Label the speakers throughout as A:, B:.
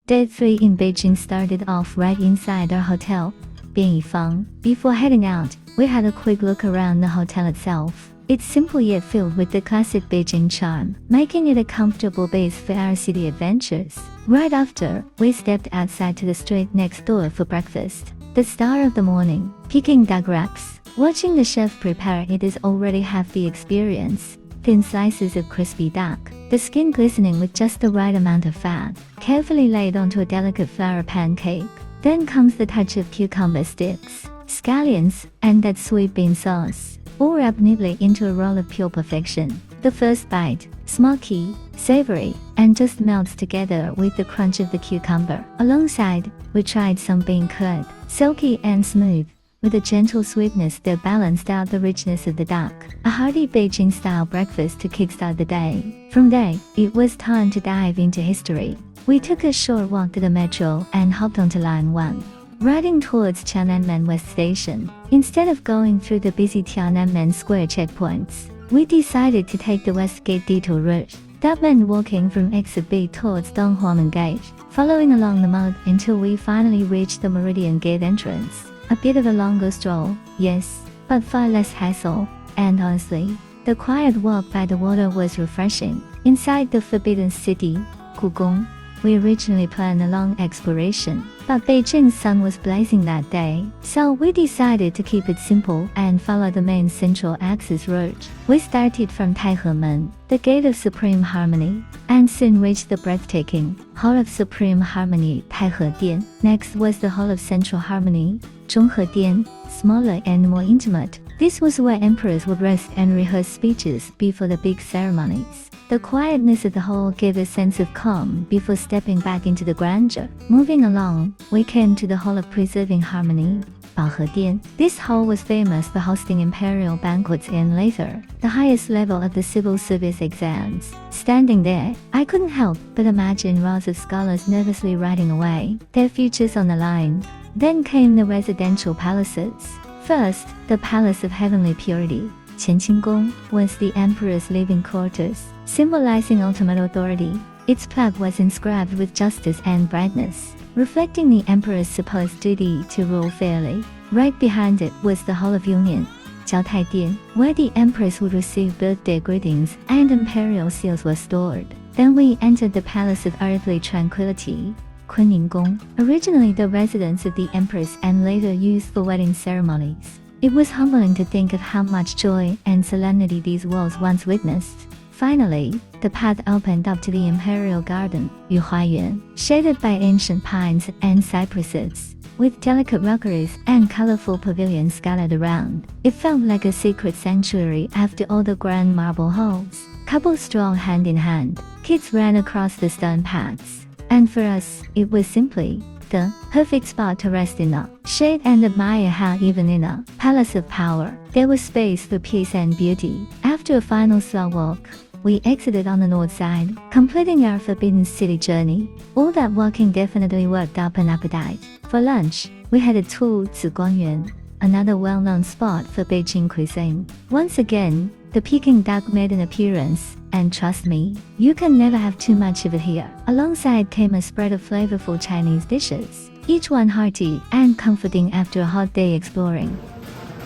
A: Day 3 in Beijing started off right inside our hotel, Bianyifang. Before heading out, we had a quick look around the hotel itself. It's simple yet filled with the classic Beijing charm, making it a comfortable base for our city adventures. Right after, we stepped outside to the street next door for breakfast. The star of the morning, Peking Duck wraps. Watching the chef prepare it is already half the experience. Thin slices of crispy duck, the skin glistening with just the right amount of fat, carefully laid onto a delicate flour pancake. Then comes the touch of cucumber sticks, scallions, and that sweet bean sauce, all wrapped neatly into a roll of pure perfection. The first bite, smoky, savory, and just melts together with the crunch of the cucumber. Alongside, we tried some bean curd, silky and smooth, with a gentle sweetness that balanced out the richness of the duck. A hearty Beijing-style breakfast to kickstart the day. From there, it was time to dive into history. We took a short walk to the metro and hopped onto Line 1, riding towards Tiananmen West Station. Instead of going through the busy Tiananmen Square checkpoints, we decided to take the West Gate detour route. That meant walking from Exit B towards Donghuamen Gate, following along the mud until we finally reached the Meridian Gate entrance. A bit of a longer stroll, yes, but far less hassle, and honestly, the quiet walk by the water was refreshing. Inside the Forbidden City, Gugong, we originally planned a long exploration, but Beijing's sun was blazing that day, so we decided to keep it simple and follow the main Central Axis route. We started from Taihemen, the Gate of Supreme Harmony, and soon reached the breathtaking Hall of Supreme Harmony, Taihedian. Next was the Hall of Central Harmony, Zhonghedian, smaller and more intimate. This was where emperors would rest and rehearse speeches before the big ceremonies. The quietness of the hall gave a sense of calm before stepping back into the grandeur. Moving along, we came to the Hall of Preserving Harmony, Baohedian. This hall was famous for hosting imperial banquets and later, the highest level of the civil service exams. Standing there, I couldn't help but imagine rows of scholars nervously writing away, their futures on the line. Then came the residential palaces. First, the Palace of Heavenly Purity, Qianqing, was the emperor's living quarters, symbolizing ultimate authority. Its plaque was inscribed with justice and brightness, reflecting the emperor's supposed duty to rule fairly. Right behind it was the Hall of Union, Jiaotaidian, where the empress would receive birthday greetings and imperial seals were stored. Then we entered the Palace of Earthly Tranquility, Kunninggong, originally the residence of the empress and later used for wedding ceremonies. It was humbling to think of how much joy and solemnity these walls once witnessed. Finally, the path opened up to the Imperial Garden, Yuhuayuan, shaded by ancient pines and cypresses, with delicate rockeries and colorful pavilions scattered around. It felt like a secret sanctuary after all the grand marble halls. Couples strolled hand in hand, kids ran across the stone paths. And for us, it was simply the perfect spot to rest in a shade and admire how even in a palace of power, there was space for peace and beauty. After a final slow walk, we exited on the north side, completing our Forbidden City journey. All that walking definitely worked up an appetite. For lunch, we headed to Ziguangyuan, another well-known spot for Beijing cuisine. Once again, the Peking duck made an appearance, and trust me, you can never have too much of it here. Alongside came a spread of flavorful Chinese dishes, each one hearty and comforting after a hot day exploring.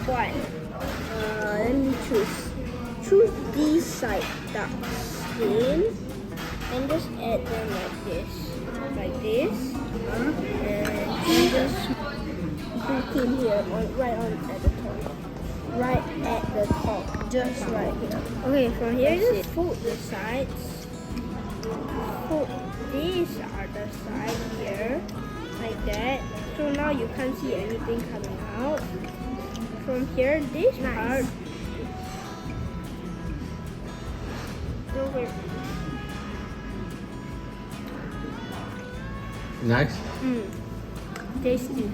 B: One. Let me choose. Choose these side duck skin and just add them like this. And just put in here, right at the top. Right at the top, just right here. Okay, from here, just fold the sides. Fold these are the side here, like that. So now you can't see anything coming out. From here, this part. Okay.
C: Next.
B: Tasty.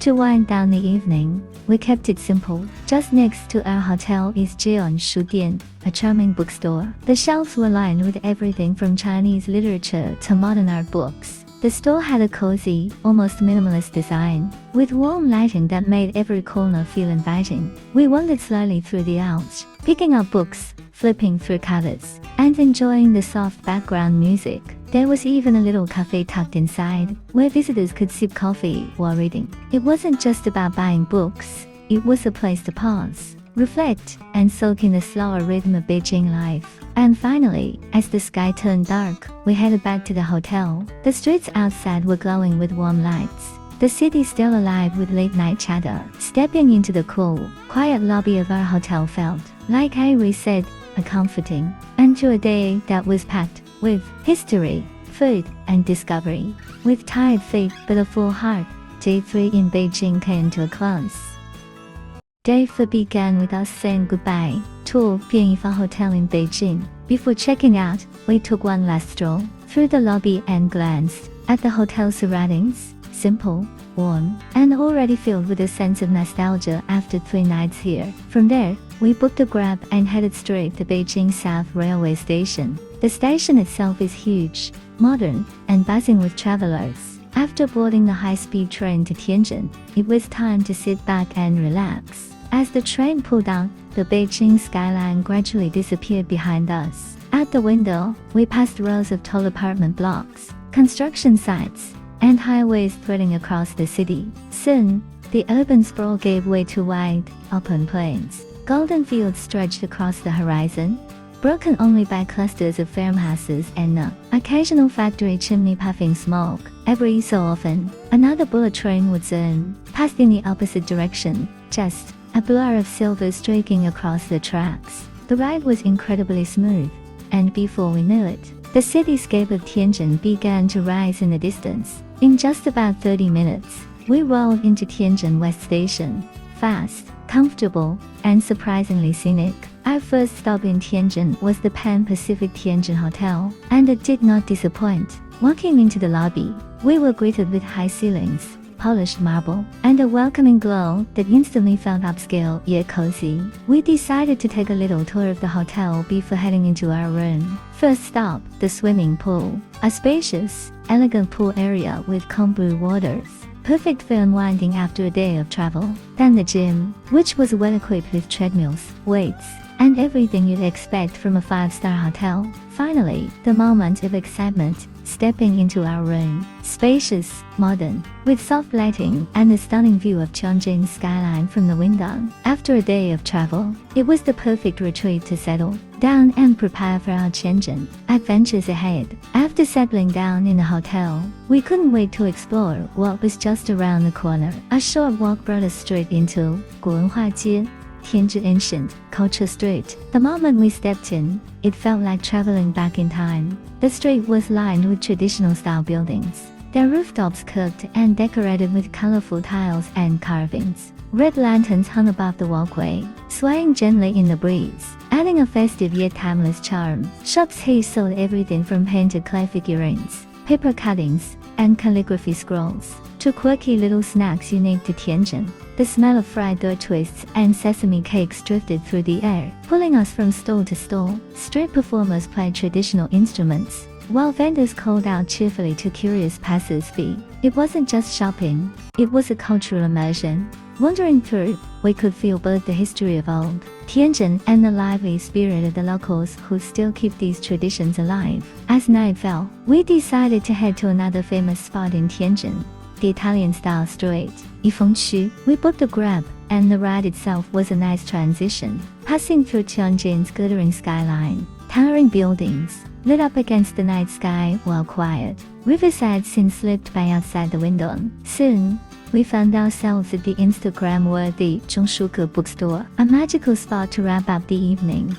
A: To wind down the evening, we kept it simple. Just next to our hotel is GEONE Shudian, a charming bookstore. The shelves were lined with everything from Chinese literature to modern art books. The store had a cozy, almost minimalist design, with warm lighting that made every corner feel inviting. We wandered slowly through the aisles, picking up books, flipping through covers, and enjoying the soft background music. There was even a little cafe tucked inside, where visitors could sip coffee while reading. It wasn't just about buying books, it was a place to pause, reflect, and soak in the slower rhythm of Beijing life. And finally, as the sky turned dark, we headed back to the hotel. The streets outside were glowing with warm lights. The city still alive with late-night chatter. Stepping into the cool, quiet lobby of our hotel felt, like Iris said, a comforting end to a day that was packed with history, food, and discovery. With tired feet but a full heart, Day 3 in Beijing came to a close. Day 4 began with us saying goodbye to Peking Hotel in Beijing. Before checking out, we took one last stroll through the lobby and glanced at the hotel surroundings. Simple, warm, and already filled with a sense of nostalgia after 3 nights here. From there, we booked a Grab and headed straight to Beijing South Railway Station. The station itself is huge, modern, and buzzing with travelers. After boarding the high-speed train to Tianjin, it was time to sit back and relax. As the train pulled out, the Beijing skyline gradually disappeared behind us. At the window, we passed rows of tall apartment blocks, construction sites, and highways threading across the city. Soon, the urban sprawl gave way to wide, open plains. Golden fields stretched across the horizon, broken only by clusters of farmhouses and an occasional factory chimney puffing smoke. Every so often, another bullet train would zoom past in the opposite direction, just a blur of silver streaking across the tracks. The ride was incredibly smooth, and before we knew it, the cityscape of Tianjin began to rise in the distance. In just about 30 minutes, we rolled into Tianjin West Station, fast, comfortable, and surprisingly scenic. Our first stop in Tianjin was the Pan Pacific Tianjin Hotel, and it did not disappoint. Walking into the lobby, we were greeted with high ceilings, polished marble, and a welcoming glow that instantly felt upscale yet cozy. We decided to take a little tour of the hotel before heading into our room. First stop, the swimming pool, a spacious, elegant pool area with calm blue waters, perfect for unwinding after a day of travel. Then the gym, which was well equipped with treadmills, weights, and everything you'd expect from a 5-star hotel. Finally, the moment of excitement, stepping into our room. Spacious, modern, with soft lighting and a stunning view of Tianjin's skyline from the window. After a day of travel, it was the perfect retreat to settle down and prepare for our Tianjin adventures ahead. After settling down in the hotel, we couldn't wait to explore what was just around the corner. A short walk brought us straight into 古文化街, Tianjin Ancient Culture Street. The moment we stepped in, it felt like traveling back in time. The street was lined with traditional-style buildings, their rooftops curved and decorated with colorful tiles and carvings. Red lanterns hung above the walkway, swaying gently in the breeze, adding a festive yet timeless charm. Shops here sold everything from painted clay figurines, paper cuttings, and calligraphy scrolls, to quirky little snacks unique to Tianjin. The smell of fried dough twists and sesame cakes drifted through the air, pulling us from stall to stall. Street performers played traditional instruments, while vendors called out cheerfully to curious passers-by. It wasn't just shopping, it was a cultural immersion. Wandering through, we could feel both the history of old Tianjin and the lively spirit of the locals who still keep these traditions alive. As night fell, we decided to head to another famous spot in Tianjin, the Italian-style street, Yifengqu. We booked a Grab, and the ride itself was a nice transition, passing through Tianjin's glittering skyline, towering buildings, lit up against the night sky while quiet. Riverside scenes slipped by outside the window. Soon, we found ourselves at the Instagram-worthy GEONE Bookstore, a magical spot to wrap up the evening.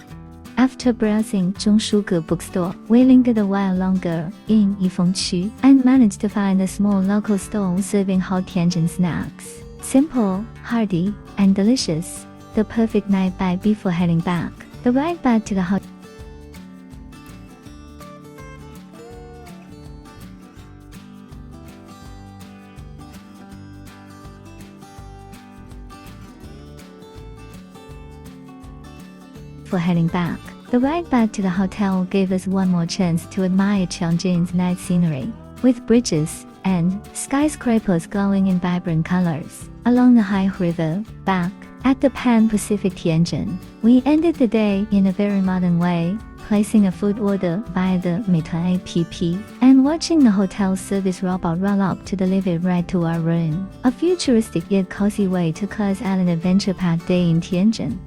A: After browsing GEONE Bookstore, we lingered a while longer in Yifengqu and managed to find a small local stall serving hot Tianjin snacks. Simple, hearty, and delicious, the perfect night bite before heading back. The ride back to the hotel The ride back to the hotel gave us one more chance to admire Tianjin's night scenery, with bridges and skyscrapers glowing in vibrant colors along the High River. Back at the Pan Pacific Tianjin, we ended the day in a very modern way, placing a food order via the Meituan app, and watching the hotel service robot roll up to deliver it right to our room. A futuristic yet cozy way to Class Island Adventure Pack Day in Tianjin.